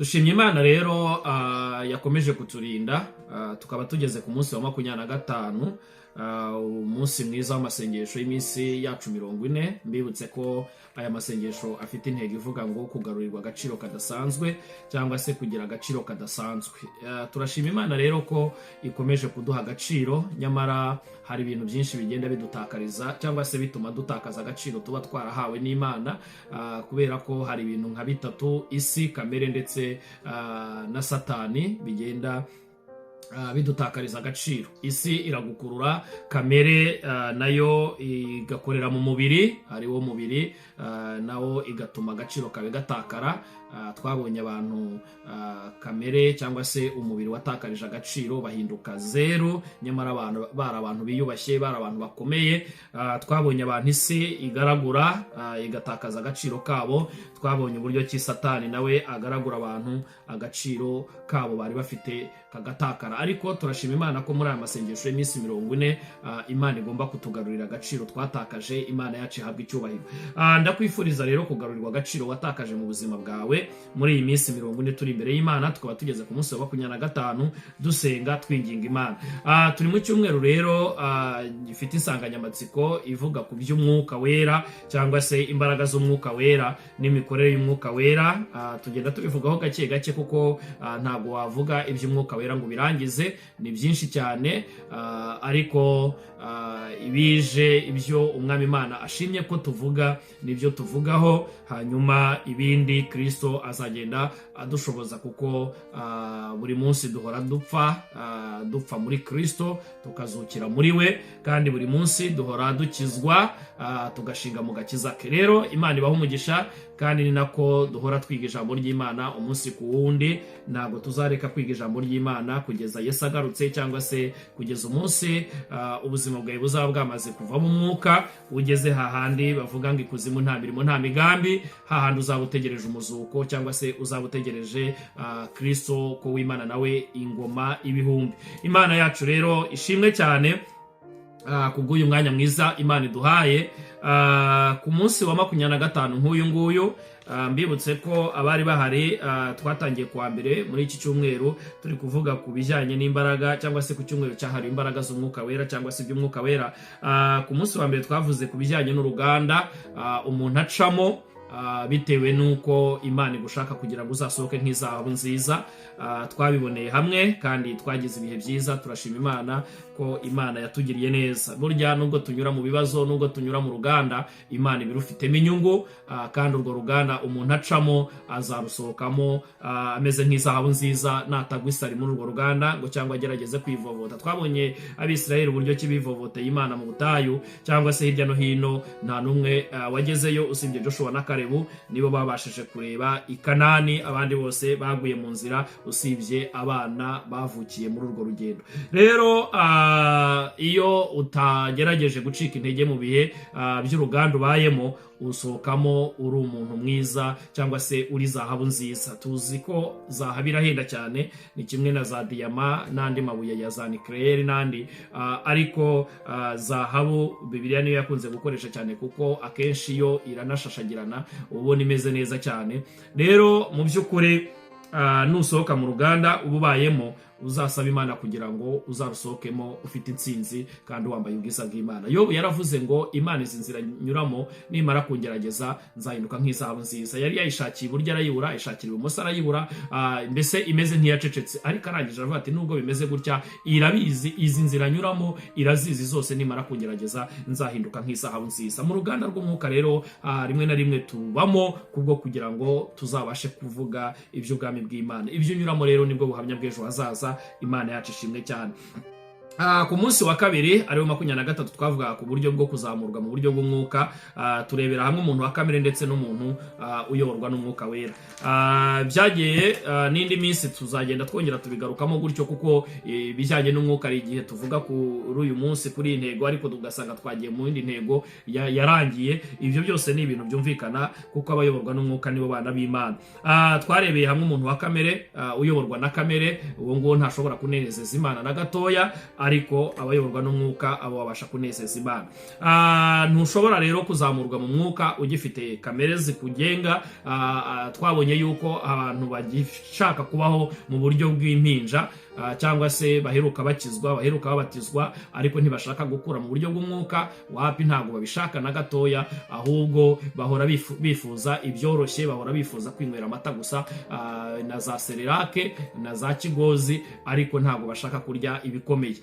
Dushimye Imana rero yakomeje kuturinda tukaba tugeze ku munsi wa 25 umunsi mwiza w'amasengesho y'iminsi yacu 40. Mbibutse ko aya masengesho afite intego ivuga ngo kugarurirwa agaciro kadasanzwe cyangwa se kugira agaciro kadasanzwe. Turashima Imana rero ko ikomeje kuduha agaciro, nyamara hari ibintu byinshi bigenda bidutakariza cyangwa se bituma dutakaza agaciro tuba twarahawe n'Imana, kubera ko hari ibintu nka bitatu: isi, kamere ndetse na Satani bigenda bidutakariza agaciro. Isi iragukurura, kamere nayo igakorera mu mubiri, hariwo mubiri nawo igatuma agaciro kabe gatakara. Twabonye abantu kamere cyangwa se umubiri watakarije agaciro bahinduka zero, nyamara abantu biyubashye, abantu bakomeye. Twabonye abantu isi igaragura igatakaza agaciro kabo. Twabonye uburyo ki Satani nawe agaragura abantu agaciro kabo bari bafite kagatakara. Ariko turashima Imana ko muri aya masengesho y'iminsi 40 Imana igomba kutugarurira agaciro twatakaje. Imana yacu ihabwa icyubahiro. Ndakwifuriza rero kugarurirwa agaciro watakaje mu buzima bwawe muri iyi minsi 40 turi imbere y'Imana. Tukaba tugeze ku munsi wa 25 dusenga twinginga Imana. Turi mu cyumweru rero gifite insanganyamatsiko ivuga ku by'umwuka wera cyangwa se imbaraga z'umwuka wera n'imikorere y'umwuka wera. Tugenda tubivugaho gake gake kuko ntago wavuga iby'umwuka wera ngo birangize, ni byinshi cyane. Ariko ibije ibyo umwami Imana ashimye ko tuvuga nibyo tuvugaho, hanyuma ibindi Kristo azagenda adushoboza, kuko buri munsi duhora dupfa muri Kristo tukazukira muri we, kandi buri munsi duhora dukizwa tugashinga mu gakiza ke. Rero Imana ibaho umugisha, kandi ni nako duhora twiga ijambo ry'Imana umunsi ku wundi. Ntabwo tuzareka kwiga ijambo ry'Imana kugeza Yesu agarutse, cyangwa se kugeza umunsi ubuzima bwawe buzaba bwamaze kuva mu mwuka ugeze hahandi bavuga ngo ikuzimu nta mirimo nta migambi, hahandi uzaba utegereje umuzuko cyangwa se uzaba utegereje Kristo ko w'Imana nawe ingoma ibihumbi. Imana yacu rero ishimwe cyane kubw'uyu mwanya mwiza Imana iduhaye ku munsi wa 25 nk'uyu nguyu. Mbibutse ko abari bahari twatangiye kuwa mbere muri iki cyumweru turi kuvuga ku bijyanye n'imbaraga, cyangwa se ku cyumweru cyahariwe imbaraga z'umwuka wera cyangwa se iby'umwuka wera. Ku munsi wa mbere twavuze ku bijyanye n'uruganda umuntu acamo bitewe nuko Imana igushaka kugira ngo uzasohoke nk'izahabu nziza. Twabiboneye hamwe kandi twagize ibihe byiza. Turashima Imana ko Imana yatugiriye neza. Burya nubwo tunyura mu bibazo, nubwo tunyura mu ruganda, Imana ibirufitemo inyungu, kandi urwo ruganda umuntu acamo azarusohokamo ameze nk'izahabu nziza, natagwa isari muri urwo ruganda ngo cyangwa agerageze kwivovota. Twabonye Abisirayeli uburyo ki bivovoteye Imana mu butayu cyangwa se hirya no hino, nta numwe wagezeyo usibye Joshua na Kalebu, nibo babashije kureba i Kanani. Abandi bose baguye mu nzira usibye abana bavukiye muri urwo rugendo. Rero iyo utagerageje gucika intege mu bihe by'uruganda ubayemo, usohokamo uri umuntu mwiza cyangwa se uri zahabu nziza. Tuzi ko zahabu irahenda cyane, ni kimwe na za diyama n'andi mabuye ya za nucleaire n'andi, ariko zahabu Bibiliya niyo yakunze gukoresha cyane kuko akenshi yo iranashashagirana, ubona imeze neza cyane. Rero mu by'ukuri nusohoka mu ruganda ububayemo, uzasaba Imana kugira ngo uzarusohokemo ufite intsinzi kandi wambaye ubwiza bw'Imana. Yobu yaravuze ngo Imana izi nzira nyuramo nimara kungerageza nzahinduka nk'izahabu nziza. Yari yayishakiye iburyo arayibura, ayishakira ibumoso arayibura, mbese imeze nk'iyacecetse. Ariko arangije aravuga ati nubwo bimeze gutya, irabizi izi nzira nyuramo, irazizi zose, nimara kungerageza nzahinduka nk'izahabu nziza. Mu ruganda rw'umwuka rero rimwe na rimwe tubamo kubwo kugira ngo tuzabashe kuvuga iby'ubwami bw'Imana. Ibyo unyuramo rero nibwo buhamya bw'ejo hazaza. Imana yacu ishimwe cyane. Ku munsi wa kabiri ariwo 23 twavuga ku buryo bwo kuzamurwa mu buryo bw'umwuka. Turebera hamwe umuntu wa kamere ndetse n'umuntu uyoborwa n'umwuka wera. Byagiye n'indi minsi tuzagenda twongera tubigarukamo gutyo, kuko bijyanye n'umwuka ari igihe tuvuga kuri uyu munsi kuri intego, ariko tugasanga twagiye mu yindi ntego yarangiye. Ibyo byose ni ibintu byumvikana kuko abayoborwa n'umwuka nibo bana b'Imana. Twarebeye hamwe umuntu wa kamere uyoborwa na kamere, uwo nguwo ntashobora kunezeza Imana na gatoya. ariko abayoborwa n'umwuka abo babasha kunezeza Imana. Ntushobora rero kuzamurwa mu mwuka ugifite kamere zikugenga. Twabonye yuko abantu bagishaka kubaho mu buryo bw'impinja, cyangwa se baheruka babatizwa ariko ntibashaka gukura mu buryo bw'umwuka. Wapi, ntabwo babishaka na gatoya, ahubwo bahora bifuza ibyoroshye, bahora bifuza kwinywera amata gusa, na za serelake na za kigozi, ariko ntabwo bashaka kurya ibikomeye.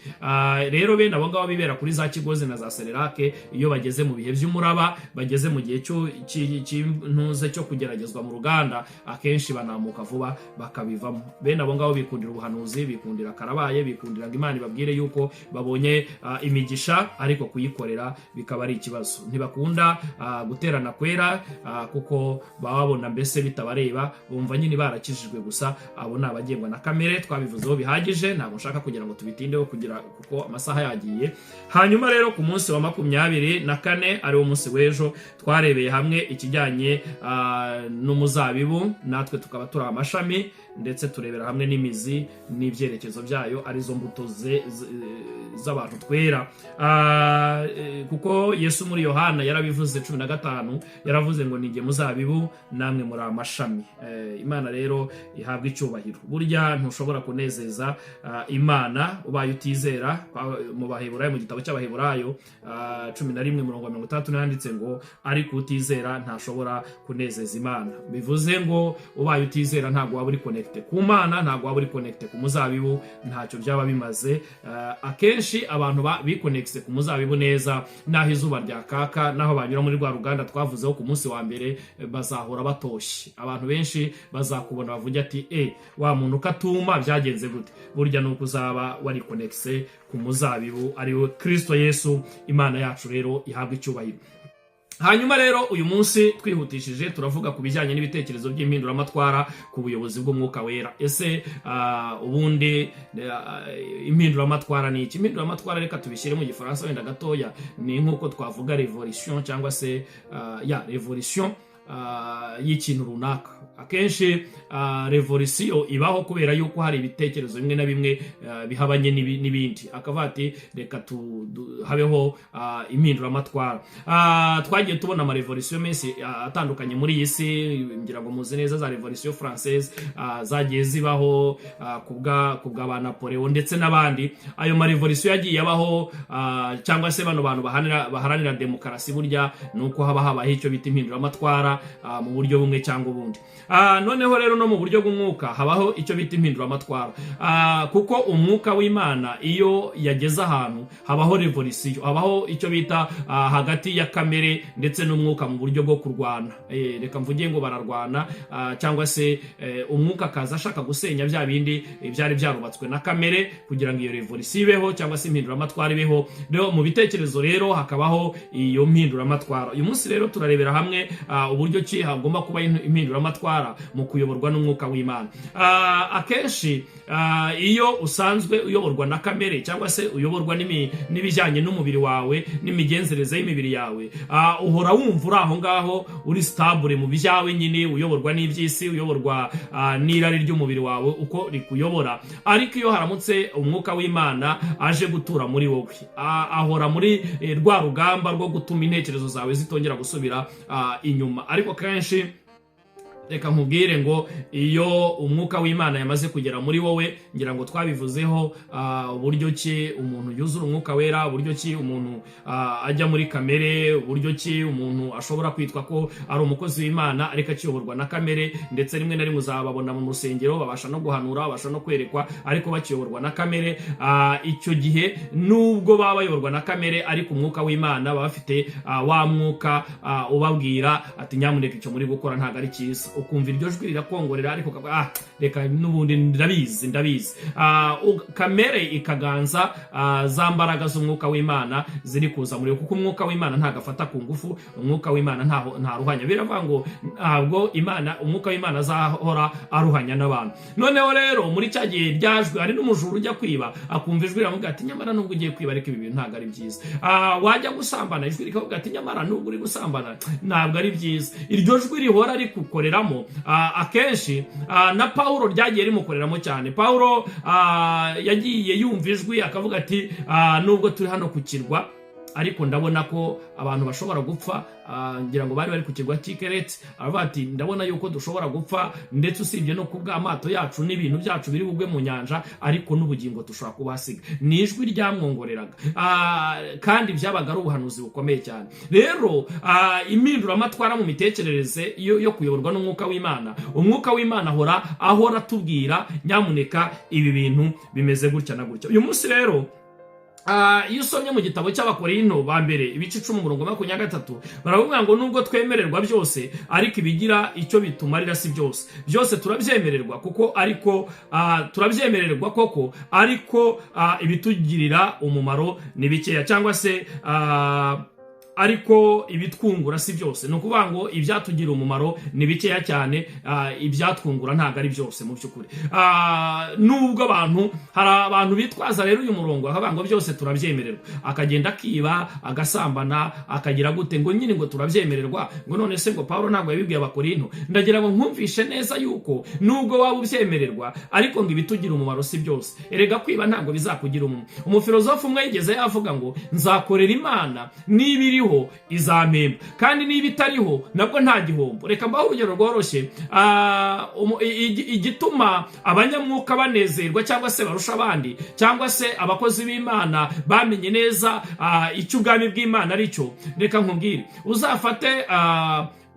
Rero bene abo ngabo bibera kuri za kigozi na za serelake, iyo bageze mu bihe by'umuraba, bageze mu gihe cy'intuze cyo kugeragezwa mu ruganda, akenshi banamuka vuba bakabivamo. Bene abo ngabo bikundira ubuhanuzi, bikundira karabaye, bikundira ngo Imana ibabwire yuko babonye imigisha, ariko kuyikorera bikaba ari ikibazo. Ntibakunda guterana kwera, kuko baba babona mbese bitabareba, bumva nyine barakijijwe gusa. Abo ni abagengwa na kamere, twabivuzeho bihagije, ntabwo nshaka kugira ngo tubitindeho kuko amasaha yagiye. Hanyuma rero ku munsi wa 24 ariwo munsi w'ejo, twarebeye hamwe ikijyanye n'umuzabibu, natwe tukaba turi amashami, ndetse turebera hamwe n'imizi n'ibyerekezo byayo, arizo mbuto z'abantu twera. Kuko Yesu muri Yohana yarabivuze 15, yaravuze ngo ninjye muzabibu, namwe muri amashami. Imana rero ihabwa icyubahiro. Burya ntushobora kunezeza Imana ubaye utizera. Mu Baheburayo, mu gitabo cy'Abaheburayo 11:60 yanditse ngo ariko utizera ntashobora kunezeza Imana. Bivuze ngo ubaye utizera ntabwo waba uri connected ku Mana, ntabwo waba uri connected ku muzabibu, ntacyo byaba bimaze. Akenshi abantu biconnected ku muzabibu neza, naho izuba ryakaka, naho banyura muri rwa ruganda twavuzeho ku munsi wa mbere, bazahora batoshye. Abantu benshi bazakubona bavuga ati wa muntu katuma byagenze gute? Burya nuko uzaba wari connected ku muzabibu, ariwe Kristo Yesu. Imana yacu rero ihabwa icyubahiro. Hanyuma rero uyu munsi twihutishije turavuga ku bijyanye n'ibitekerezo by'impinduramatwara ku buyobozi bw'umwuka wera. Ese ubundi impinduramatwara ni iki? Impinduramatwara reka tubishyire mu gifaransa wenda gatoya, ni nk'uko twavuga revolution, cyangwa se revolution y'ikintu runaka. Akenshi revolution ibaho kubera yuko hari ibitekerezo bimwe na bimwe bihabanye n'ibindi, akavuga ati reka habeho impinduramatwara. Twagiye tubona ama revolution menshi atandukanye muri iyi si, ngira ngo muzi neza za revolution française zagiye zibaho kubwa ba Napoleon ndetse n'abandi. Ayo ma revolution yagiye abaho, cyangwa se bano bantu baharanira demokarasi, burya nuko habaho icyo bita impinduramatwara mu buryo bumwe cyangwa ubundi. Noneho rero no mu buryo bw'umwuka habaho icyo bita impinduramatwara, kuko umwuka w'Imana iyo yageze ahantu habaho revolution, habaho icyo bita hagati ya kamere ndetse n'umwuka mu buryo bwo kurwana. Reka mvuge ngo bararwana, cyangwa se umwuka kaza ashaka gusenya bya bindi byari byarubatswe na kamere kugira ngo iyo revolution ibeho, cyangwa se impinduramatwara ibeho. Rero mu bitekerezo rero hakabaho iyo mpinduramatwara. Uyu munsi rero turarebera hamwe uburyo ki hagomba kuba impinduramatwara mu kuyoborwa n'umwuka w'Imana. Akenshi iyo usanzwe uyoborwa na kamere, cyangwa se uyoborwa n'ibijyanye n'umubiri wawe n'imigenzereze y'imibiri yawe, uhora wumva uri aho ngaho uri stable mu byawe nyine, uyoborwa n'iby'isi, uyoborwa n'irari ry'umubiri wawe uko rikuyobora. Ariko iyo haramutse umwuka w'Imana aje gutura muri wowe, ahora muri rwa rugamba rwo gutuma intekerezo zawe zitongera gusubira inyuma. Ariko kenshi reka nkubwire ngo iyo umwuka w'Imana yamaze kugera muri wowe, ngira ngo twabivuzeho uburyo ki umuntu yuzura umwuka wera, uburyo ki umuntu ajya muri kamere, uburyo ki umuntu ashobora kwitwa ko ari umukozi w'Imana ariko akiyoborwa na kamere. Ndetse rimwe na rimwe uzababona mu rusengero babasha no guhanura, babasha no kwerekwa, ariko bakiyoborwa na kamere. Icyo gihe nubwo baba bayoborwa na kamere, ariko umwuka w'Imana baba bafite wa mwuka ubabwira ati nyamuneka icyo muri gukora ntabwo ari cyiza. Ukumva iryo jwi rirakongorera, ariko reka n'ubundi ndabizi. Kamere ikaganza za mbaraga z'umwuka w'Imana ziri kuza muri, kuko umwuka w'Imana ntabwo afata ku ngufu, umwuka w'Imana nta ruhanya. Biravuga ngo ntabwo umwuka w'Imana azahora aruhanya n'abantu. Noneho rero muri cya gihe ryajwe, hari n'umujura ujya kwiba, akumva ijwi riramubwira ati nyamara nubwo ugiye kwiba ariko ibi bintu ntabwo ari byiza. Wajya gusambana, ijwi rikavuga ati nyamara nubwo uri gusambana ntabwo ari byiza. Iryo jwi rihora rikukorera rimukoreramo akenshi na Pawulo ryagiye rimukoreramo cyane. Pawulo yagiye yumva ijwi akavuga ati nubwo turi hano ku kirwa ariko ndabona ko abantu bashobora gupfa. Ngira ngo bari ku kirwa cy'Ikereti, aravuga ati ndabona yuko dushobora gupfa, ndetse usibye no kubwa amato yacu n'ibintu byacu biri bugwe mu nyanja, ariko n'ubugingo dushobora kubasiga. Ni ijwi ryamwongoreraga kandi byabaga ari ubuhanuzi bukomeye cyane. Rero impinduramatwara mu mitekerereze yo kuyoborwa n'umwuka w'Imana, umwuka w'Imana ahora atubwira nyamuneka ibi bintu bimeze gutya na gutya. Uyu munsi rero iyo usomye mu gitabo cy'Abakorinto ba mbere ibice 10:23 baravuga ngo nubwo twemererwa byose ariko ibigira icyo bitumarira si byose. Byose turabyemererwa kuko ariko turabyemererwa koko, ariko ibitugirira umumaro ni bikeya, cyangwa se ariko ibitwungura si byose. No kuvuga ngo ibyatugira umumaro ni bikeya cyane, ibyatwungura ntago ari byose mu byukuri. Nubwo hari abantu bitwaza rero uyu murongo akavuga ngo byose turabyemererwa, akagenda akiba, agasambana, akagira gute ngo nyine ngo turabyemererwa. Ngo none se ngo Pawulo ntabwo yabibwiye Abakorinto? Ndagira ngo nkumvishe neza yuko nubwo waba ubyemererwa ariko ngo ibitugira umumaro si byose. Erega kwiba ntabwo bizakugira umumaro. Umufilozofu umwe yigeze yavuga ngo nzakorera Imana niba iriho izampemba, kandi niba itariho nabwo nta gihombo. Reka mbaho urugero rworoshye. Igituma abanyamwuka banezerwa cyangwa se barusha abandi, cyangwa se abakozi b'Imana bamenye neza icyo ubwami bw'Imana ari cyo, reka nkubwire. Uzafate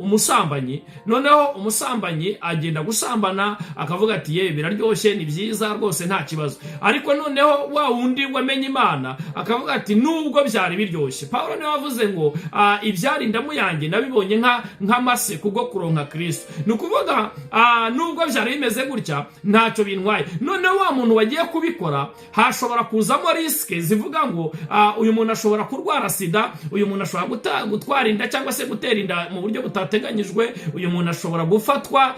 umusambanyi, noneho umusambanyi agenda gusambana akavuga ati ye biraryoshye, ni byiza rwose, nta kibazo. Ariko noneho wa wundi wamenye Imana akavuga ati nubwo byari biryoshye. Pawulo niwe wavuze ngo ibyari indamu yanjye nabibonye nk'amase kubwo kuronka Kristo. Ni ukuvuga nubwo byari bimeze gutya ntacyo bintwaye. Noneho wa muntu wagiye kubikora hashobora kuzamo riske zivuga ngo uyu muntu ashobora kurwara sida, uyu muntu ashobora gutwara inda cyangwa se gutera inda mu buryo butateganyijwe, uyu muntu ashobora gufatwa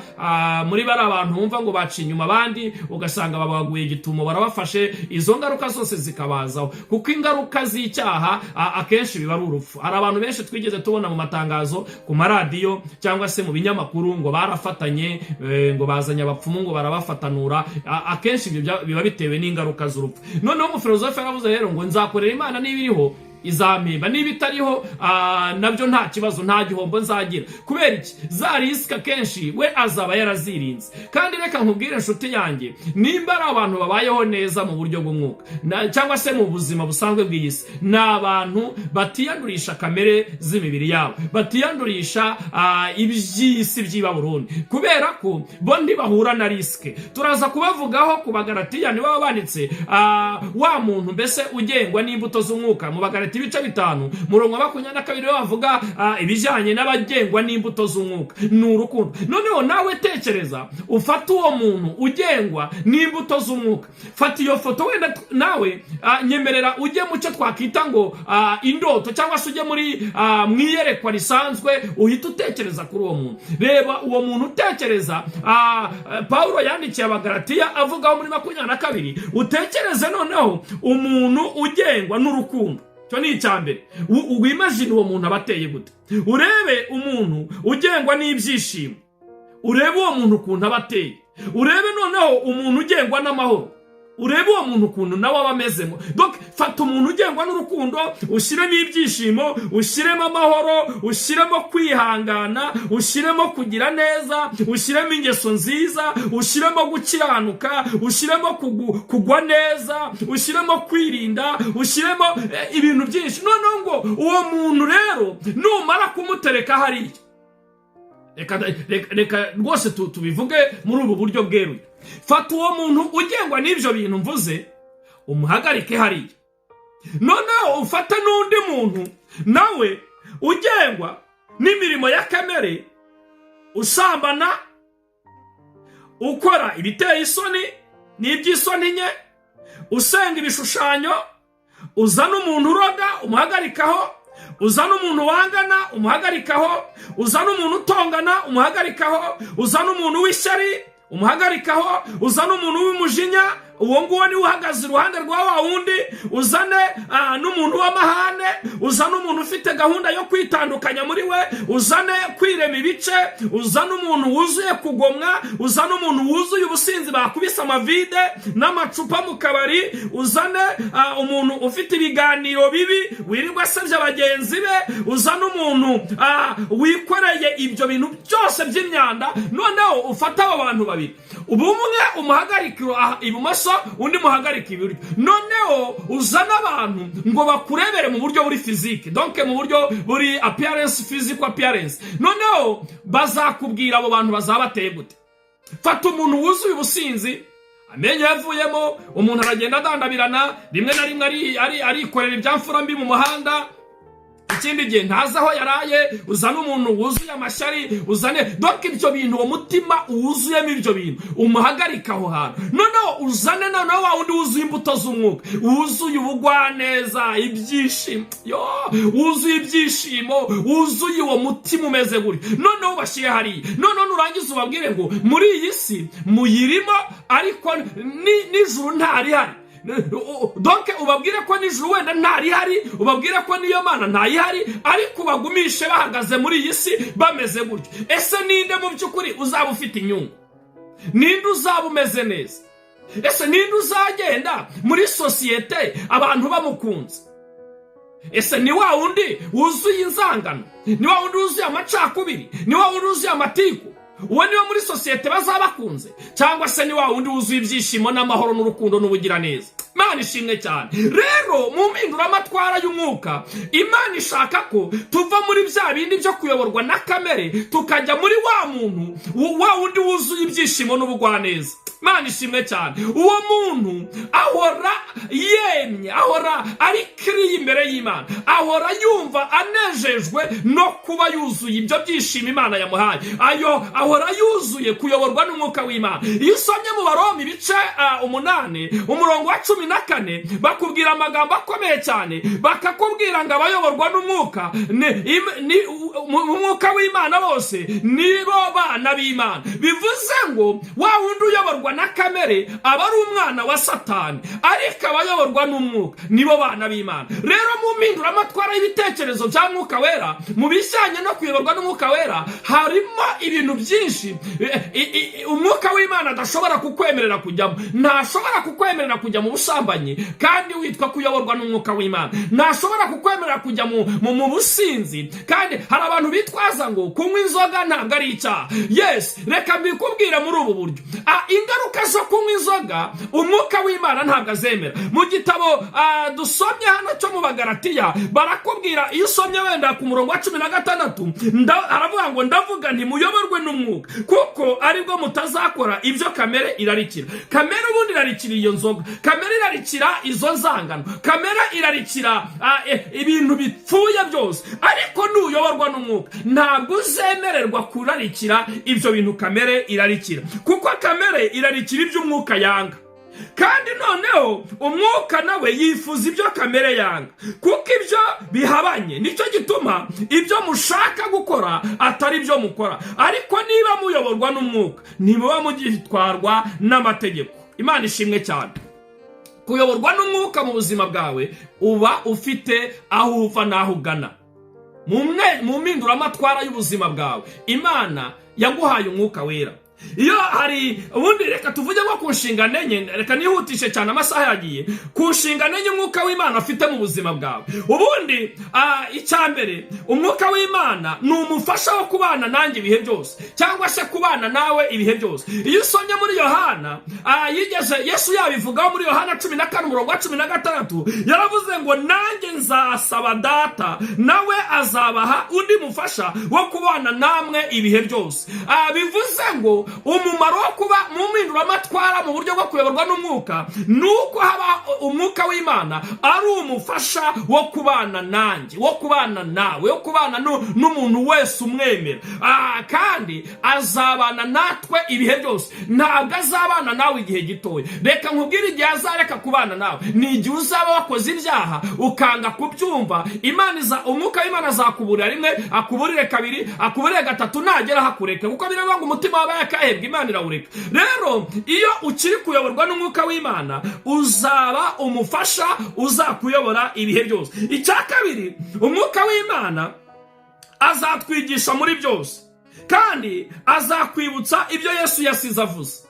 muri bari abantu bumva ngo baciye inyuma abandi, ugasanga babaguye igitumo barabafashe. Izo ngaruka zose zikabazaho, kuko ingaruka z'icyaha akenshi biba ari urupfu. Hari abantu benshi twigeze tubona mu matangazo, ku maradiyo cyangwa se mu binyamakuru ngo barafatanye, ngo bazanye abapfumu ngo barabafatanura. Akenshi biba bitewe n'ingaruka z'urupfu. Noneho umufilozofe yaravuze rero ngo nzakorera Imana niba iriho izampemba, niba itariho nabyo nta kibazo, nta gihombo nzagira. Kubera iki? Za risika kenshi we azaba yarazirinze. Kandi reka nkubwire inshuti yanjye, nimba ari abantu babayeho neza mu buryo bw'umwuka cyangwa se mu buzima busanzwe bw'isi, ni abantu batiyandurisha kamere z'imibiri yabo, batiyandurisha iby'isi by'i Babuloni, kubera ko bo ntibahura na risike. Turaza kubavugaho ku Bagalatiya, ni baba banditse wa muntu mbese ugengwa n'imbuto z'umwuka. Mu Bagalatiya ibice 5:22 bavuga ibijyanye n'abagengwa n'imbuto z'umwuka, ni urukundo. Noneho nawe tekereza, ufata uwo muntu ugengwa n'imbuto z'umwuka, fata iyo foto wenda nawe nyemerera ujye mu cyo twakwita ngo indoto, cyangwa se ujye mu iyerekwa risanzwe, uhita utekereza kuri uwo muntu. Reba uwo muntu utekereza Pawulo yandikiye Abagalatiya avugaho muri 22, utekereze noneho umuntu ugengwa n'urukundo. Cyo ni icyambere. Wimagine uwo muntu abateye gute. Urebe umuntu ugengwa n'ibyishimo, urebe uwo muntu ukuntu abateye. Urebe noneho umuntu ugengwa n'amahoro, urebe uwo muntu ukuntu nawe aba amezemo. Donc fata umuntu ugengwa n'urukundo, ushyiremo ibyishimo, ushyiremo amahoro, ushyiremo kwihangana, ushyiremo kugira neza, ushyiremo ingeso nziza, ushyiremo gukiranuka, ushyiremo kugwa neza, ushyiremo kwirinda, ushyiremo ibintu byinshi. Noneho ngo uwo muntu rero numara kumutereka hariya, reka rwose tubivuge muri ubu buryo bweruye. Fata uwo muntu ugengwa n'ibyo bintu mvuze, umuhagarike hariya. Noneho ufata n'undi muntu nawe ugengwa n'imirimo ya kamere, usambana, ukora ibiteye isoni n'iby'isoni nke, usenga ibishushanyo, uzana umuntu uroga, umuhagarikaho, uzana umuntu wangana, umuhagarikaho, uzana umuntu utongana, umuhagarikaho, uzana umuntu w'ishyari, umuhagarikaho, uzana umuntu w'umujinya, uwo nguwo niwe uhagaze iruhande rwa wa wundi. Uzane n'umuntu w'amahane, uzane umuntu ufite gahunda yo kwitandukanya muri we, uzane kwirema ibice, uzane umuntu wuzuye kugomwa, uzane umuntu wuzuye ubusinzi bakubise amavide n'amacupa mu kabari, uzane umuntu ufite ibiganiro bibi wirirwa asebya bagenzi be, uzane umuntu wikoreye ibyo bintu byose by'imyanda. Noneho ufata abo bantu babiri, umwe umuhagarika ibumoso, undi muhagarika iburyo. Noneho uzana abantu ngo bakurebere mu buryo buri physique, donc mu buryo buri appearance, physical appearance. Noneho bazakubwira abo bantu bazabateye gute. Fata umuntu wuzuye ubusinzi, amenyo yavuyemo, umuntu aragenda adandabirana, rimwe na rimwe arikorera ibyamfura mbi mu muhanda, ikindi gihe ntazi aho yaraye. Uzana umuntu wuzuye amashyari, uzane donc ibyo bintu, uwo mutima wuzuyemo ibyo bintu umuhagarika aho hantu. Noneho uzane noneho wa wundi wuzuye imbuto z'umwuka, wuzuye ubugwaneza, ibyishimo, wuzuye ibyishimo, wuzuye uwo mutima umeze gutyo. Noneho bashyire hariya. Noneho nurangiza ubabwire ngo muri iyi si muyirimo, ariko n'ijuru ntarihari. Donc ubabwire ko n'ijuru wenda ntarihari, ubabwire ko niyo Mana ntayihari, ariko ubagumishe bahagaze muri iyi si bameze gutyo. Ese ninde mu by'ukuri uzaba ufite inyungu? Ninde uzaba umeze neza? Ese ninde uzagenda muri sosiyete abantu bamukunze? Ese ni wa wundi wuzuye inzangano? Ni wa wundi wuzuye amacakubiri? Ni wa wundi wuzuye amatiku? Uwo niwe muri sosiyete bazabakunze? Cyangwa se ni wa wundi wuzuye ibyishimo n'amahoro n'urukundo n'ubugiraneza? Imana ishimwe cyane. Rero mu mpinduramatwara y'umwuka, Imana ishaka ko tuva muri bya bindi byo kuyoborwa na kamere tukajya muri wa muntu wa wundi wuzuye ibyishimo n'ubugwaneza. Imana ishimwe cyane. Uwo muntu ahora yemye, ahora ari kiri imbere y'Imana, ahora yumva anejejwe no kuba yuzuye ibyo byishimo Imana yamuhaye. Ahora yuzuye kuyoborwa n'umwuka w'Imana. Iyo usomye mu Baroma ibice 8 umurongo wa 14, bakubwira amagambo akomeye cyane. Bakakubwira ngo abayoborwa n'umwuka umwuka w'Imana bose nibo bana b'Imana. Bivuze ngo wa wundi uyoborwa na kamere aba ari umwana wa Satani, ariko abayoborwa n'umwuka nibo bana b'Imana. Rero mu mpinduramatwara y'ibitekerezo bya mwuka wera, mu bijyanye no kuyoborwa n'umwuka wera, harimo ibintu byinshi umwuka w'Imana adashobora kukwemerera kujyamo. Ntashobora kukwemerera kujya mu busambanyi kandi witwa kuyoborwa n'umwuka w'Imana. Ntashobora kukwemerera kujya mu businzi kandi hari abantu bitwaza ngo kunywa inzoga ntabwo ari icyaha. Yes, reka mbikubwire muri ubu buryo. Ingaruka zo kunywa inzoga umwuka w'Imana ntabwo azemera. Mu gitabo dusomye hano cyo mu Bagalatiya barakubwira, iyo usomye wenda ku murongo wa 16, aravuga ngo ndavuga nti muyoborwe n'umwuka, kuko aribwo mutazakora ibyo kamere irarikira. Kamere ubundi irarikira iyo nzoga, kamere irarikira izo nzangano, kamere irarikira ibintu bipfuye byose. Ariko nuyoborwa n'umwuka ntabwo uzemererwa kurarikira ibyo bintu kamere irarikira, kuko kamere irarikira ibyo umwuka yanga. Kandi noneho umwuka nawe yifuza ibyo kamere yanga, kuko ibyo bihabanye. Nicyo gituma ibyo mushaka gukora atari byo mukora. Ariko niba muyoborwa n'umwuka, nimuba mugitwarwa n'amategeko. Imana ishimwe cyane. Kuyoborwa n'umwuka mu buzima bwawe, uba ufite aho uva n'aho ugana. Mu mpinduramatwara y'ubuzima bwawe, Imana yaguhaye umwuka wera. Iyo hari ubundi, reka tuvuge ngo ku nshingano enye, reka nihutishe cyane amasaha yagiye. Ku nshingano enye umwuka w'Imana afite mu buzima bwawe. Ubundi icyambere, umwuka w'Imana ni umufasha wo kubana nanjye ibihe byose, cyangwa se kubana nawe ibihe byose. Iyo usomye muri Yohana, Yesu yabivugaho muri Yohana 14 umurongo wa 16, yaravuze ngo nanjye nzasaba Data, nawe azabaha undi mufasha wo kubana namwe ibihe byose. Bivuze ngo umumaro wo kuba mu mpinduramatwara mu buryo bwo kuyoborwa n'umwuka nuko haba umwuka w'Imana ari umufasha wo kubana nanjye, wo kubana nawe, wo kubana n'umuntu wese umwemera. Kandi azabana natwe ibihe byose. Ntabwo azabana nawe igihe gitoya. Reka nkubwire igihe azareka kubana nawe, ni igihe uzaba wakoze ibyaha ukanga kubyumva. Umwuka w'Imana azakuburira rimwe, akuburire kabiri, akuburire gatatu, nagera hakureke. Kuko biravuga ngo umutima wabaye ukahebwa Imana irawureka. Rero iyo ukiri kuyoborwa n'umwuka w'Imana uzaba umufasha uzakuyobora ibihe byose. Icya kabiri, umwuka w'Imana azatwigisha muri byose kandi azakwibutsa ibyo Yesu yasize avuze.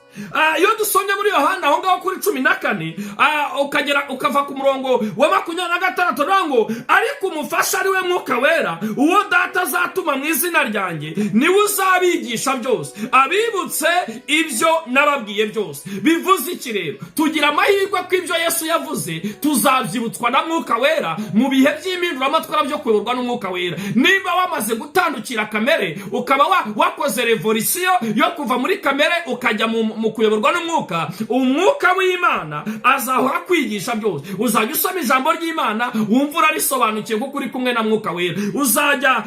Iyo dusomye muri Yohana aho ngaho kuri 14 ukava ku murongo wa 26 rango, ariko umufasha ari we Mwuka Wera uwo Data azatuma mu izina ryanjye niwe uzabigisha byose, abibutse ibyo nababwiye byose. Bivuze iki rero? Tugira amahirwe ko ibyo Yesu yavuze tuzabyibutswa na Mwuka Wera mu bihe by'impinduramatwara byo kuyoborwa n'Umwuka Wera. Niba wamaze gutandukira kamere ukaba wakoze revolution yo kuva muri kamere ukajya mu kuyoborwa n'umwuka, umwuka w'Imana azahora kwigisha byose. Uzajya usoma ijambo ry'Imana wumva urarisobanukiye kuko uri kumwe na Mwuka Wera. Uzajya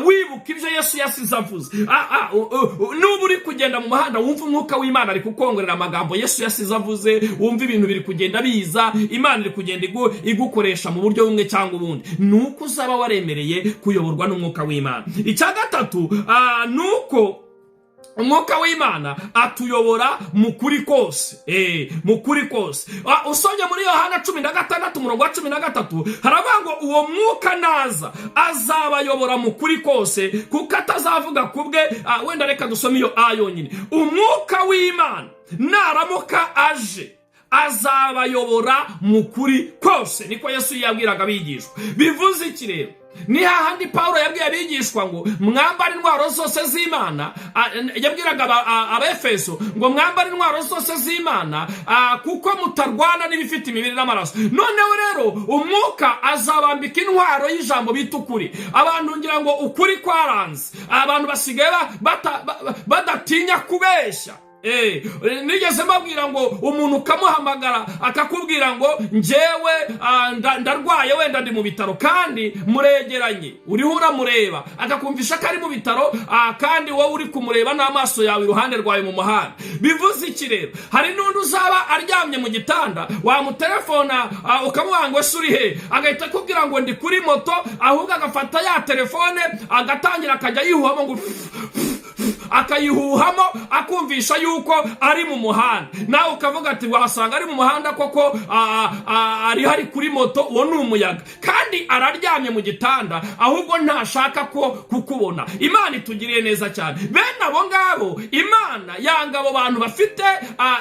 wibuka ibyo Yesu yasize avuze. Nuba uri kugenda mu muhanda wumva umwuka w'Imana ari kukongorera amagambo Yesu yasize avuze, wumva ibintu biri kugenda biza, Imana iri kugenda igukoresha mu buryo bumwe cyangwa ubundi. Nuko uzaba waremereye kuyoborwa n'umwuka w'Imana. Icya gatatu, nuko umwuka w'Imana atuyobora mu kuri kose. Mu kuri kose. Usomye muri Yohana 16 umurongo wa 13 haravuga ngo uwo mwuka naza azabayobora mu kuri kose kuko atazavuga kubwe. Wenda reka dusome iyo yonyine. Umwuka w'Imana naramuka aje azabayobora mu kuri kose, niko Yesu yabwiraga abigishwa. Bivuze iki rero? Ni hahandi Paulo yabwiye abigishwa ngo mwambare intwaro zose z'Imana. Yabwiraga Abefeso ngo mwambare intwaro zose z'Imana kuko mutarwana n'ibifite imibiri n'amaraso. Noneho rero umwuka azabambika intwaro y'ijambo bita ukuri. Abantu ngira ngo ukuri kwaranze, abantu basigaye badatinya kubeshya. Nigeze mbabwira ngo umuntu ukamuhamagara akakubwira ngo njyewe ndarwaye wenda ndi mu bitaro, kandi muregeranye uriho uramureba, akakumvisha ko ari mu bitaro kandi wowe uri kumureba n'amaso yawe iruhande rwawe mu muhanda. Bivuze iki rero? Hari n'undi uzaba aryamye mu gitanda wamutelefona ukamuha ngo ese uri he, agahita akubwira ngo ndi kuri moto, ahubwo agafata ya telefone agatangira akajya yihuhamo ngo akayihuhamo akumvisha yuko ari mu muhanda. Nawe ukavuga ati wasanga ari mu muhanda koko ari kuri moto, uwo ni umuyaga, kandi araryamye mu gitanda ahubwo ntashaka ko kukubona. Imana itugiriye neza cyane. Bene abo ngabo Imana yanga abo bantu bafite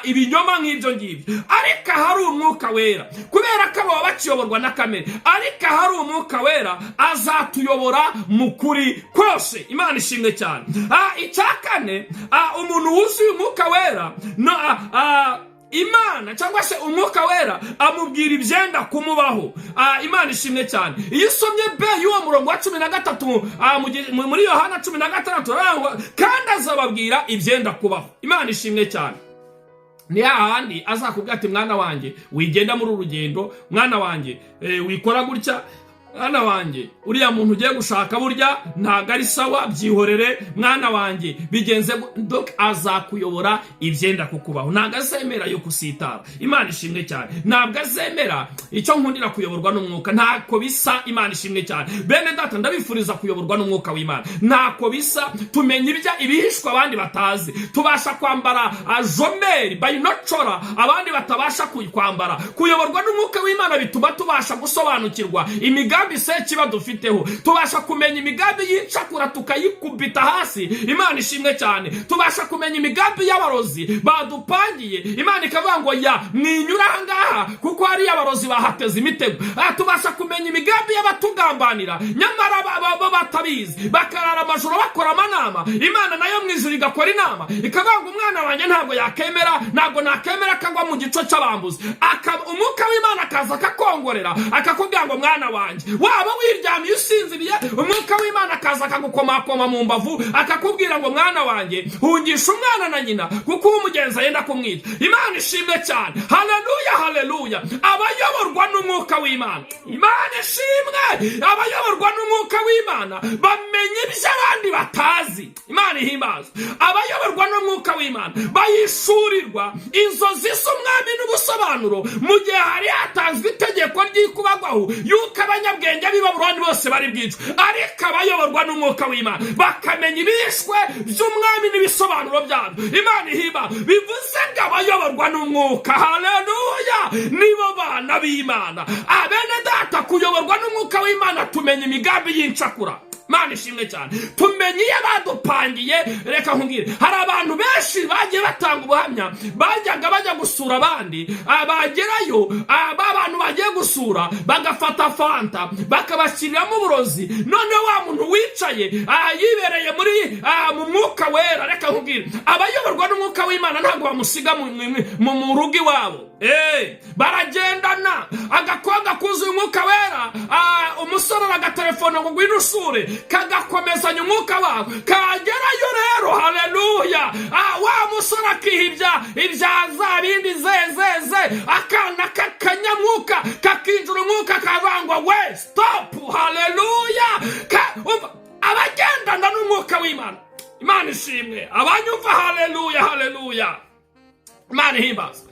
ibinyoma nk'ibyo ngibyo. Ariko hari umwuka wera, kubera ko abo bakiyoborwa na kamere, ariko hari umwuka wera azatuyobora mu kuri kose. Imana ishimwe cyane. Icyakane, umuntu wuzuye umwuka wera Imana cyangwa se umwuka wera amubwira ibyenda kumubaho. Imana ishimwe cyane. Iyo usomye y'uwo murongo wa 13 muri Yohana 16 kandi azababwira ibyenda kubaho. Imana ishimwe cyane. Ni hahandi azakubwira ati mwana wanjye wigenda muri urugendo, mwana wanjye wikora gutya, mwana wanjye uriya muntu ugiye gushaka burya ntago ari sawa, byihorere mwana wanjye bigenze. Donc azakuyobora ibyenda kukubaho. Ntago azemera yo kusitara. Imana ishimwe cyane. Ntabwo azemera icyo nkundira kuyoborwa n'umwuka. Ntako bisa. Imana ishimwe cyane. Bene data ndabifuriza kuyoborwa n'umwuka w'Imana. Ntako bisa. Tumenya ibihishwa abandi batazi. Tubasha kwambara jomeri bayinocora abandi batabasha kwambara. Kuyoborwa n'umwuka w'Imana bituma tubasha gusobanukirwa imigambi se kiba dufiteho. Tubasha kumenya imigambi y'icakura tukayikubita hasi. Imana ishimwe cyane. Tubasha kumenya imigambi y'abarozi badupangiye. Imana ikavuga ngo ya mwinyura ngaha kuko hari abarozi bahateze imitego. Tubasha kumenya imigambi y'abatugambanira nyamara baba batabizi, bakarara amajoro bakora amanama. Imana nayo mwijuru igakora inama ikavuga ngo umwana wanjye ntabwo yakemera, ntabwo nakemera kagwa mu gico cy'abambuzi. Umwuka w'Imana akaza akakongorera akakubwira ngo mwana wanjye waba wiryamye usinziriye, umwuka w'Imana akaza akagukomakoma mu mbavu akakubwira ngo mwana wanjye hungisha umwana na nyina kuko umugenzi yenda kumwica. Imana ishimwe cyane. Haleluya, haleluya. Abayoborwa n'umwuka w'Imana, Imana ishimwe. Abayoborwa n'umwuka w'Imana bamenye ibyo abandi batazi. Imana ihimbaza. Abayoborwa n'umwuka w'Imana bayishurirwa inzozi z'umwami n'ubusobanuro mu gihe hari hatanzwe itegeko ry'ikubagwaho yuko abanyabwenge abanyabwenge b'i Babuloni bose bari bwicwe, ariko abayoborwa n'umwuka w'Imana bakamenya ibishwe by'umwami n'ibisobanuro byabyo. Imana ihimba, bivuze ngo abayoborwa n'umwuka, haleluya, nibo bana b'Imana. Abene data, kuyoborwa n'umwuka w'Imana tumenya imigambi y'incakura. Mana ishimwe cyane, tumenye iyo badupangiye. Reka nkubwire, hari abantu benshi bagiye batanga ubuhamya, bajyaga bajya gusura abandi, bagerayo abantu bagiye gusura bagafata fanta bakabashyiriramo uburozi, none wa muntu wicaye yibereye mu mwuka wera. Reka nkubwire, abayoborwa n'umwuka w'Imana ntabwo bamusiga mu rugo iwabo. Baragendana, agakobwa kuzuye umwuka wera, umusore agatelefona ngo ngwino usure, kagakomezanya umwuka wabo, kagerayo rero, haleluya, wa musore akihibya ibyaza bindi zezeze, akana kakanyamwuka kakinjura umwuka kavangwa, we stop, haleluya. Abagendana n'umwuka w'Imana, Imana ishimwe, abanyumva, haleluya, haleluya, Imana ihimbaza.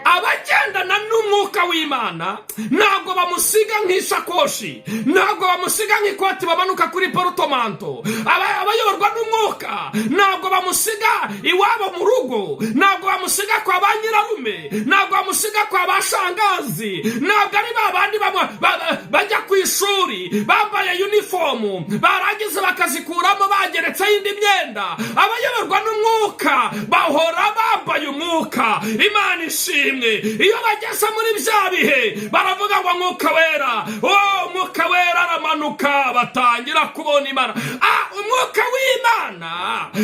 Abagendana n'umwuka w'Imana ntabwo bamusiga nk'ishakoshi, ntabwo bamusiga nk'ikoti bamanuka kuri porotomanto. Abayoborwa n'umwuka ntabwo bamusiga iwabo mu rugo, ntabwo bamusiga kwa ba nyirarume, ntabwo bamusiga kwa ba shangazi, ntabwo ari babandi bajya ku ishuri bambaye uniformu barangiza bakazikuramo bageretseho indi myenda. Abayoborwa n'umwuka bahora bambaye umwuka. Imana ishimwe. Iyo bageze muri bya bihe baravuga ngo umwuka wera, umwuka wera aramanuka, batangira kubona Imana. Umwuka w'Imana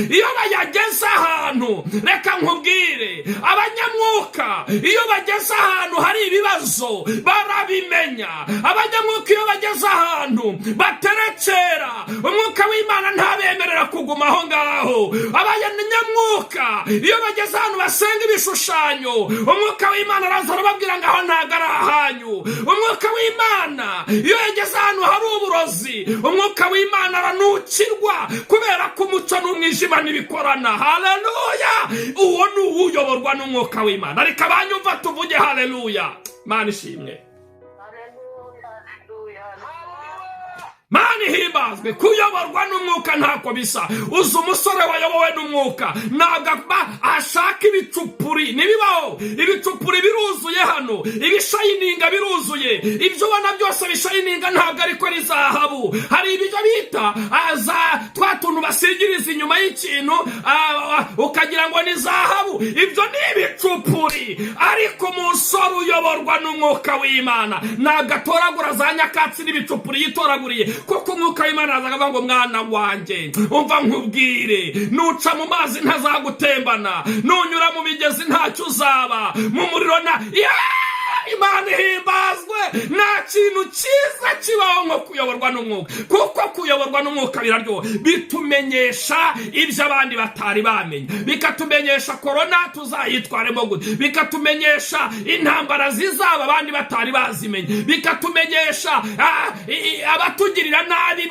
iyo bayageze ahantu, reka nkubwire, abanyamwuka iyo bageze ahantu hari ibibazo barabimenya. Abanyamwuka iyo bageze ahantu baterekera, umwuka w'Imana ntabemerera kuguma aho ngaho. Abanyamwuka iyo bageze ahantu basenga ibishushanyo, umwuka w'Imana araza arababwira ngo aho ntago ari ahanyu. Umwuka w'Imana iyo yageze ahantu hari uburozi, umwuka w'Imana aranukirwa, kubera ko umuco n'umwijima ntibikorana. Haleluya, uwo ni uwuyoborwa n'umwuka w'Imana. Ariko abanyumva tuvuge haleluya. Mana ishimwe, Mana ihimbazwe. Kuyoborwa n'umwuka ntako bisa. Uzi umusore wayobowe n'umwuka ntabwo ashaka ibicupuri, nibibaho. Ibicupuri biruzuye hano, ibishayininga biruzuye, ibyo ubona byose bishayininga ntabwo ariko ari zahabu. Hari ibyo bita twa tuntu basigiriza inyuma y'ikintu ukagira ngo ni zahabu, ibyo ni ibicupuri. Ariko umusore uyoborwa n'umwuka w'Imana ntabwo atoragura za nyakatsi n'ibicupuri yitoraguriye, kuko umwuka w'Imana azaga avuga ngo mwana wanjye, umva nkubwire, nuca mu mazi ntazagutembana, nunyura mu migezi ntacyo uzaba, mu muriro Imana ihimbazwe. Nta kintu cyiza kibaho nko kuyoborwa n'umwuka, kuko kuyoborwa n'umwuka biraryoha. Bitumenyesha ibyo abandi batari bamenye, bikatumenyesha korona tuzayitwaremo gute, bikatumenyesha intambara zizaba abandi batari bazimenye, bikatumenyesha abatugirira nabi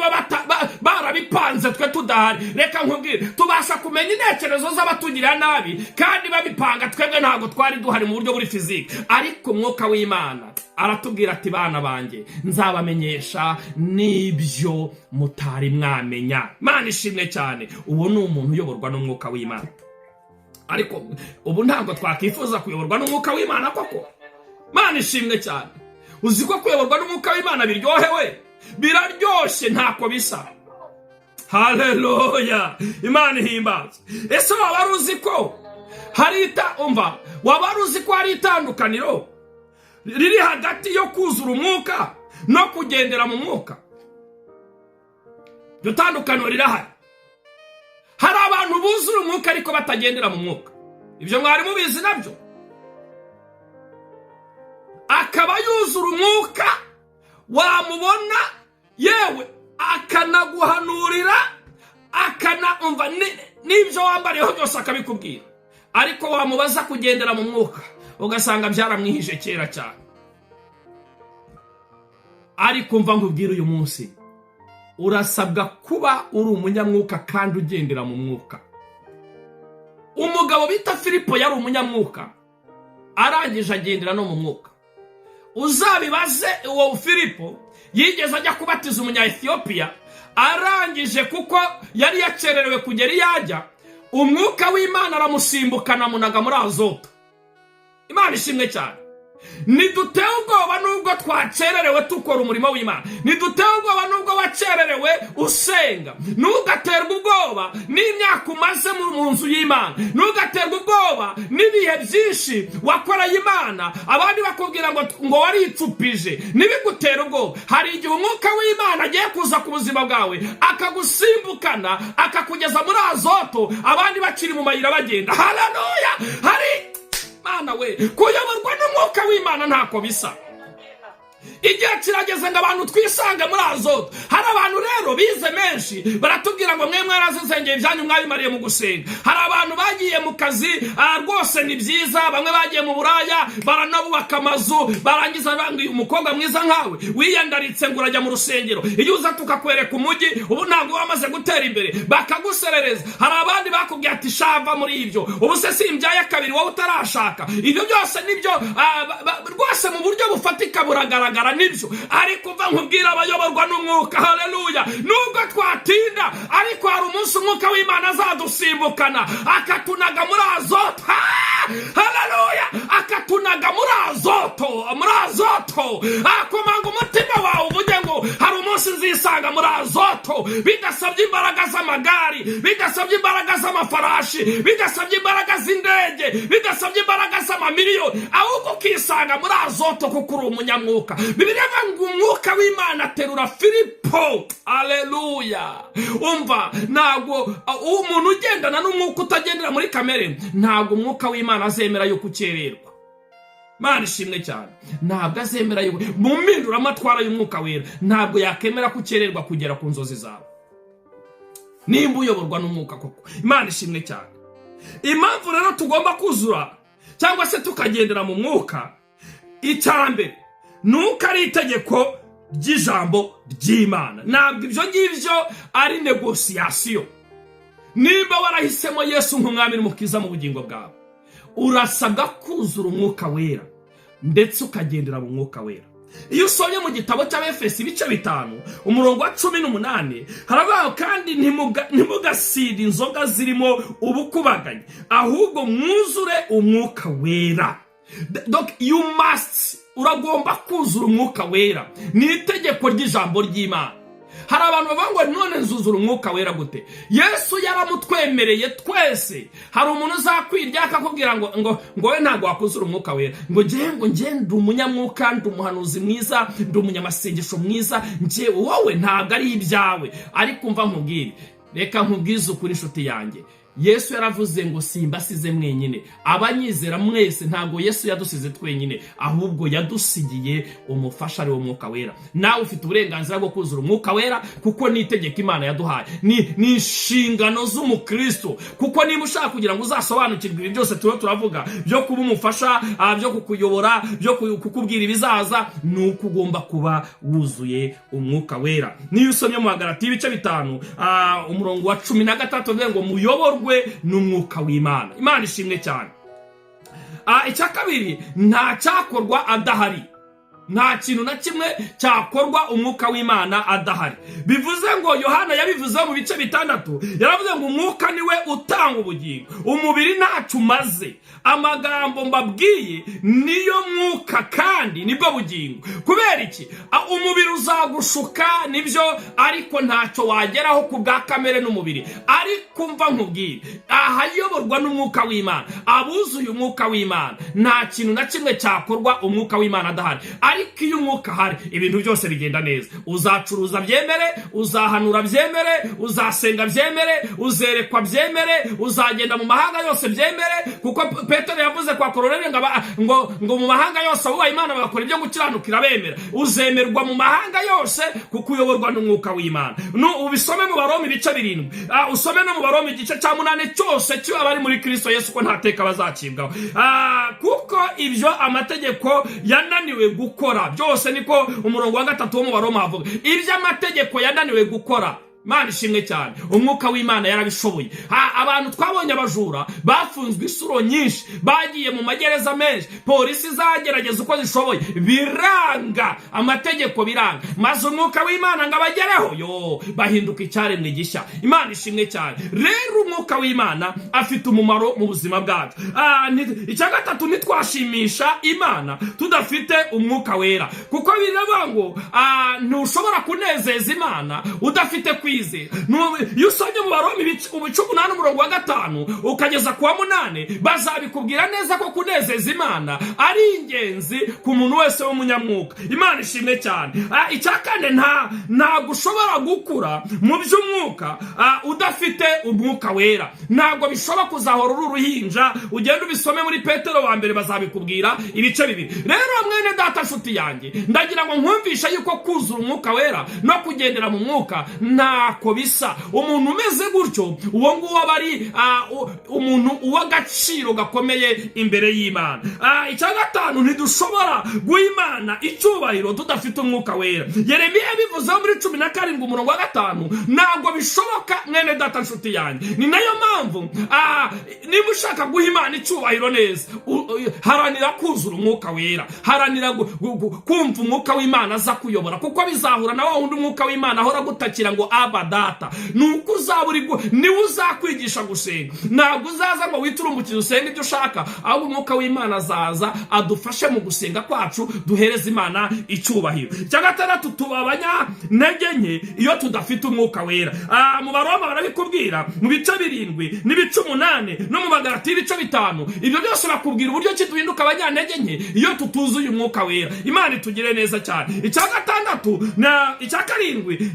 barabipanze twe tudahari. Reka nkubwire, tubasha kumenya intekerezo z'abatugirira nabi kandi babipanga, twebwe ntabwo twari duhari mu buryo buri fiziki. Ariko umwuka w'Imana aratubwira ati, bana banjye, nzabamenyesha n'ibyo mutari mwamenya. Mana ishimwe cyane. Uwo ni umuntu uyoborwa n'umwuka w'Imana. Ariko ubu ntabwo twakifuza kuyoborwa n'umwuka w'Imana koko? Mana ishimwe cyane. Uzi ko kuyoborwa n'umwuka w'Imana biryohewe, biraryoshye, ntako bisa. Haleluya, Imana ihimbaza. Ese waba uzi ko waba uzi ko hari itandukaniro riri hagati yo kuzura umwuka no kugendera mu mwuka? Iryo tandukaniro rirahari. Hari abantu buzura umwuka ariko batagendera mu mwuka. Ibyo mwari mubizi nabyo. Akaba yuzura umwuka, wamubona yewe akanaguhanurira, umva n'ibyo wambariyeho byose akabikubwira, ariko wamubaza kugendera mu mwuka ugasanga byaramwihije kera cyane. Ariko umva nkubwira, uyu munsi urasabwa kuba uri umunyamwuka kandi ugendera mu mwuka. Umugabo bita Filipo yari umunyamwuka, arangije agendera no mu mwuka. uzabibaze uwo Filipo yigeze ajya kubatiza umunya-Ethiopia, arangije kuko yari yacererewe kugera iyajya, umwuka w'Imana aramusimbukana munaga muri Azoto. Imana ishimwe cyane. Nidutewe ubwoba nubwo twacererewe tukora umurimo w'Imana, nidutewe ubwoba nubwo wacererewe usenga, ntugaterwe ubwoba n'imyaka umaze mu nzu y'Imana, ntugaterwe ubwoba n'ibihe byinshi wakoreye Imana abandi bakubwira ngo waricupije. Nibigutera ubwoba, hari igihe umwuka w'Imana agiye kuza ku buzima bwawe akagusimbukana akakugeza muri Azoto, abandi bakiri mu mayira bagenda. Haleluya! Hari Mana we, kuyoborwa n'umwuka w'Imana ntako bisa. Igihe kirageze ngo abantu twisange muri Azoto. Hari abantu rero bize menshi baratubwira ngo mwe mwarazisengeye ibyanyu mwabimariye mu gusenga. Hari abantu bagiye mu kazi rwose ni byiza, bamwe bagiye mu buraya baranabubaka amazu, barangiza bangiye umukobwa mwiza nkawe wiyandaritse ngo urajya mu rusengero, iyo uza tukakwereka umujyi ubu ntabwo wamaze gutera imbere bakaguserereza. Hari abandi bakubwiye ati shava muri ibyo, ubu se simbyaye kabiri wowe utarashaka. Ibyo byose nibyo rwose mu buryo bufatika buragaragara nibyo, ariko uva nkubwira abayoborwa n'umwuka. Haleluya! Nubwo twatinda, ariko hari umunsi umwuka w'Imana azadusimbukana akatunaga muri Azoto. Haleluya! Akatunaga muri Azoto. Akomanga umutima wawe uvuge ngo hari umunsi nzisanga muri Azoto, bidasabye imbaraga z'amagari, bidasabye imbaraga z'amafarashi, bidasabye imbaraga z'indege, bidasabye imbaraga z'amamiliyoni, ahubwo ukisanga muri Azoto kuko uri umunyamwuka. Bibiliya ngo umwuka w'Imana aterura Filipo. Haleluya! Umva, ntabwo umuntu ugendana n'umwuka utagendera muri kamere, ntabwo umwuka w'Imana azemera yuko ukererwa. Mana ishimwe cyane. Ntabwo azemera yuko mu mpinduramatwara y'umwuka wera, ntabwo yakemera kukererwa kugera ku nzozi zawe nimba uyoborwa n'umwuka koko. Imana ishimwe cyane. Impamvu rero tugomba kuzura cyangwa se tukagendera mu mwuka, icyambere nuko ari itegeko ry'ijambo ry'Imana. Ntabwo ibyo ngibyo ari negosiyasiyo. Niba warahisemo Yesu nk'umwami n'umukiza mu bugingo bwawe, urasabwa kuzura umwuka wera ndetse ukagendera mu mwuka wera. Iyo usomye mu gitabo cy'Abefesi ibice 5 umurongo wa 18 harabaho kandi ntimugaside inzoga zirimo ubukubaganye, ahubwo mwuzure umwuka wera. Donc you must, uragomba kuzura umwuka wera. Ni itegeko ry'ijambo ry'Imana. Hari abantu bavuga ngo none nzuzura umwuka wera gute? Yesu yaramutwemereye twese. Hari umuntu uzakwirya akakubwira ngo we ntabwo wakuzura umwuka wera, ngo nje ndi umunyamwuka, ndi umuhanuzi mwiza, ndi umunyamasengesho mwiza, nje wowe ntabwo ari ibyawe. Ariko umva nkubwire, reka nkubwize ukuri inshuti yanjye, Yesu yaravuze ngo simbasize mwenyine, abanyizera mwese. Ntabwo Yesu yadusize twenyine, ahubwo yadusigiye umufasha ari wo mwuka wera. Nawe ufite uburenganzira bwo kuzura umwuka wera kuko ni itegeko Imana yaduhaye, ni inshingano z'umukristo. Kuko niba ushaka kugira ngo uzasobanukirwe ibi byose turavuga byo kuba umufasha, byo kukuyobora, byo kukubwira ibizaza, nuko ugomba kuba wuzuye umwuka wera. Niyo usomye mu Galatiya ibice 5 umurongo wa 13 ngo muyoborwe n'umwuka w'Imana. Imana ishimwe cyane. Icya kabiri, nta cyakorwa adahari. Nta kintu na kimwe cyakorwa umwuka w'Imana adahari. Bivuze ngo Yohana yabivuze mu bice 6, yaravuze ngo umwuka niwe utanga ubugingo, umubiri ntacyo umaze. Amagambo mbabwiye niyo mwuka kandi nibwo bugingo. Kubera iki? Umubiri uzagushuka nibyo, ariko ntacyo wageraho ku bwa kamere n'umubiri. Ariko mva nkubwire, ahayoborwa n'umwuka w'Imana, abuzuye umwuka w'Imana, nta kintu na kimwe cyakorwa umwuka w'Imana adahari. Ariko iyo umwuka hari, ibintu byose bigenda neza. Uzacuruza byemere, uzahanura byemere, uzasenga byemere, uzerekwa byemere, uzagenda mu mahanga yose byemere. Kuko Petero yavuze kwa Koruneliyo ngo mu mahanga yose abubaha Imana bagakora ibyo gukiranukira bemera. Uzemerwa mu mahanga yose kuko uyoborwa n'umwuka w'Imana. Ubisome mu Baroma ibice 7, usome no mu Baroma igice 8 cyose cy'abari muri Kristo Yesu ko ntateka bazacibwaho. Kuko ibyo amategeko yananiwe gukora byose, niko umurongo wa 3 wo mu Baroma havuga. Ibyo amategeko yananiwe gukora, Imana ishimwe cyane. Umwuka w'Imana yarabishoboye. Abantu twabonye abajura bafunzwe isuro nyinshi, bagiye mu magereza menshi, polisi zagerageza uko zishoboye, biranga, amategeko biranga, maze umwuka w'Imana ngo abagereho, yo bahinduka icyaremwe gishya. Imana ishimwe cyane. Rero umwuka w'Imana afite umumaro mu buzima bwacu. Icya gatatu, ntitwashimisha Imana tudafite umwuka wera, kuko biravuga ngo ntushobora kunezeza Imana udafite kwizera. Iyo usomye mu Baroma ibice 8:5 ukageza ku 8, bazabikubwira neza ko kunezeza Imana ari ingenzi ku muntu wese w'umunyamwuka. Imana ishimwe cyane. Icya kane, ntabwo ushobora gukura mu by'umwuka udafite umwuka wera. Ntabwo bishobora kuzahora uri uruhinja. Ugenda ubisome muri Petero wa mbere, bazabikubwira ibice 2. Rero mwene data, nshuti yanjye, ndagira ngo nkumvisha yuko kuzura umwuka wera no kugendera mu mwuka ntako bisa. Umuntu umeze gutyo, uwo nguwo aba ari umuntu uw'agaciro gakomeye imbere y'Imana. Icya gatanu, ntidushobora guha Imana icyubahiro tudafite umwuka wera. Yeremiya bivuze muri 17:5, ntabwo bishoboka mwene data, nshuti yanjye. Ni nayo mpamvu niba ushaka guha Imana icyubahiro neza, haranira kuzura umwuka wera, haranira kumva umwuka w'Imana aza kuyobora, kuko bizahura na wa wundi umwuka w'Imana ahora gutakira ngo Aba Data. Nuko niwe uzakwigisha gusenga. Ntabwo uzaza ngo witurumbukize usenga ibyo ushaka, ahubwo umwuka w'Imana azaza adufashe mu gusenga kwacu, duhereze Imana icyubahiro. Icya gatandatu, tuba abanyantege nke iyo tudafite umwuka wera. Mu Baroma barabikubwira mu bice 7 n'ibice 8 no mu Bagalatiya ibice 5. Ibyo byose bakubwira uburyo ki duhinduka abanyantege nke iyo tutuzuye umwuka wera. Imana itugire neza cyane. Icya gatandatu icya karindwi,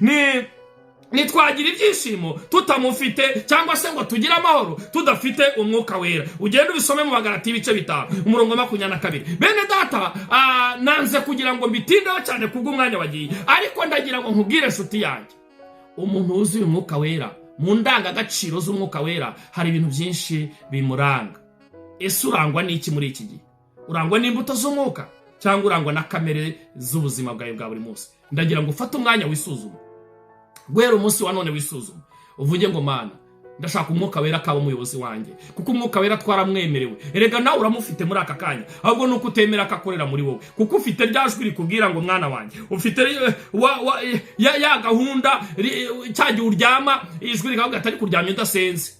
nitwagira ibyishimo tutamufite, cyangwa se ngo tugire amahoro tudafite umwuka wera. Ugenda ubisome mu Bagalatiya ibice 5:22. Bene data, nanze kugira ngo mbitindeho cyane kubw'umwanya wagiye, ariko ndagira ngo nkubwire nshuti yanjye, umuntu wuzuye umwuka wera, mu ndangagaciro z'umwuka wera hari ibintu byinshi bimuranga. Ese urangwa n'iki muri iki gihe? Urangwa n'imbuto z'umwuka cyangwa urangwa na kamere z'ubuzima bwawe bwa buri munsi? Ndagira ngo ufate umwanya wisuzume. Guhera umunsi wa none wisuzume, uvuge ngo Mana, ndashaka umwuka wera akaba umuyobozi wanjye, kuko umwuka wera twaramwemerewe. Erega nawe uramufite muri aka kanya, ahubwo nuko utemera akakorera muri wowe, kuko ufite rya jwi rikubwira ngo mwana wanjye, ufite ya gahunda cyagiye uryama, ijwi rikavuga atari kuryamya udasenze,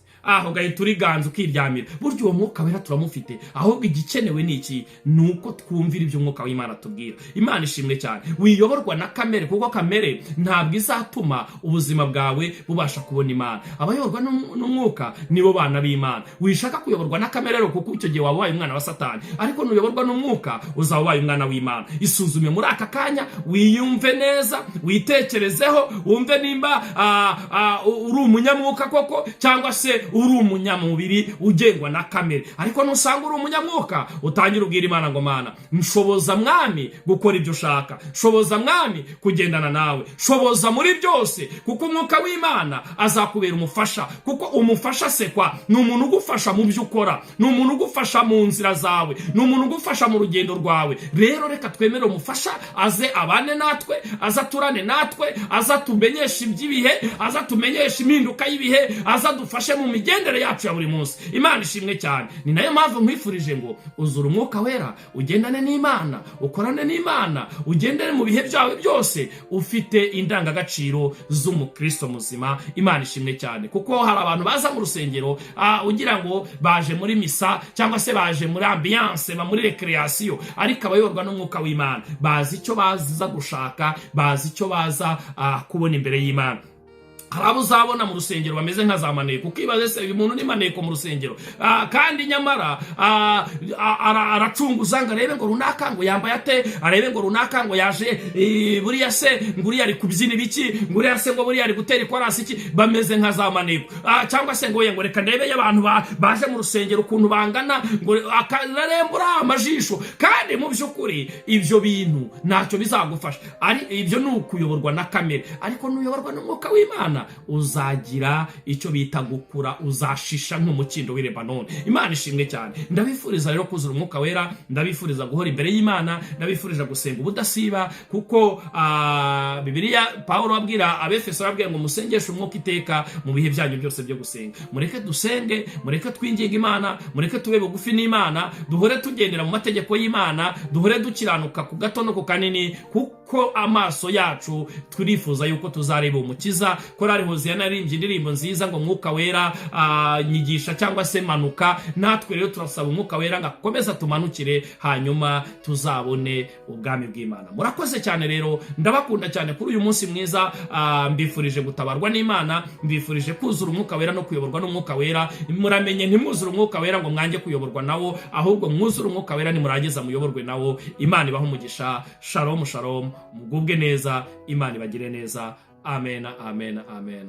ugahita uriganza ukiryamira. Buryo uwo mwuka wera turamufite, ahubwo igikenewe ni iki? Nuko twumvira ibyo umwuka w'Imana tubwira. Imana ishimwe cyane. Wiyoborwa na kamere, kuko kamere ntabwo izatuma ubuzima bwawe bubasha kubona Imana. Abayoborwa n'umwuka nibo bana b'Imana. Wishaka kuyoborwa na kamere rero, kuko icyo gihe waba ubaye umwana wa Satani, ariko nuyoborwa n'umwuka uzaba ubaye umwana w'Imana. Isuzume muri aka kanya, wiyumve neza, witekerezeho, wumve nimba uri umunyamwuka koko, cyangwa se uri umunyamubiri ugengwa na kamere. Ariko nusanga uri umunyamwuka, utangira ubwira Imana ngo Mana, nshoboza mwami gukora ibyo ushaka, nshoboza mwami kugendana nawe, nshoboza muri byose, kuko umwuka w'Imana azakubera umufasha. Kuko umufasha sekwa ni umuntu ugufasha mu byo ukora, ni umuntu ugufasha mu nzira zawe, ni umuntu ugufasha mu rugendo rwawe. Rero reka twemere umufasha aze abane natwe, azaturane natwe, azatumenyesha iby'ibihe, azatumenyesha impinduka y'ibihe, azadufashe mu migendere yacu ya buri munsi. Imana ishimwe cyane. Ni nayo mpamvu nkwifurije ngo uzure umwuka wera, ugendane n'Imana, ukorane n'Imana, ugendere mu bihe byawe byose ufite indangagaciro z'umukristo muzima. Imana ishimwe cyane. Kuko hari abantu baza mu rusengero ugira ngo baje muri misa, cyangwa se baje muri ambiance, muri recreation, ariko abayoborwa n'umwuka w'Imana bazi icyo baza gushaka, bazi icyo baza kubona imbere y'Imana. hari abo uzabona mu rusengero bameze nka za maneko, ukibaza se uyu muntu ni maneko mu rusengero, kandi nyamara aracunguza ngo arebe ngo runaka ngo yambaye ate, arebe ngo runaka ngo yaje buriya se nguriya ari kubyina ibiki, nguriya se ngo buriya ari gutera ikorasi iki, bameze nka za maneko. Cyangwa se ngo reka ndebe y'abantu baje mu rusengero ukuntu bangana, ngo akararembura amajisho, kandi mu by'ukuri ibyo bintu ntacyo bizagufasha. Ari ibyo ni ukuyoborwa na kamere, ariko nuyoborwa n'umwuka w'Imana y'Imana uzagira icyo bita gukura, uzashisha nk'umukindo w'i Lebanoni. Imana ishimwe cyane. Ndabifuriza rero kuzura umwuka wera, ndabifuriza guhora imbere y'Imana, ndabifuriza gusenga ubudasiba, kuko Bibiliya Pawulo abwira Abefeso ababwira ngo musengeshe umwuka iteka mu bihe byanyu byose byo gusenga. Mureke dusenge, mureke twinginge Imana, mureke tube bugufi n'Imana, duhore tugendera mu mategeko y'Imana, duhore dukiranuka ku gato no ku kanini, kuko amaso yacu turifuza yuko tuzareba umukiza. Korali Hoziyana yaririmbye indirimbo nziza ngo mwuka wera nyigisha cyangwa se manuka. Natwe rero turasaba umwuka wera ngo akomeze tumanukire, hanyuma tuzabone ubwami bw'Imana. Murakoze cyane rero, ndabakunda cyane kuri uyu munsi mwiza. Mbifurije gutabarwa n'Imana, mbifurije kuzura umwuka wera no kuyoborwa n'umwuka wera. Muramenye ntimwuzure umwuka wera ngo mwange kuyoborwa nawo, ahubwo mwuzure umwuka wera nimurangiza muyoborwe nawo. Imana ibahe umugisha. Shalom shalom, mugubwe neza, Imana ibagire neza. Amen, amen, amen.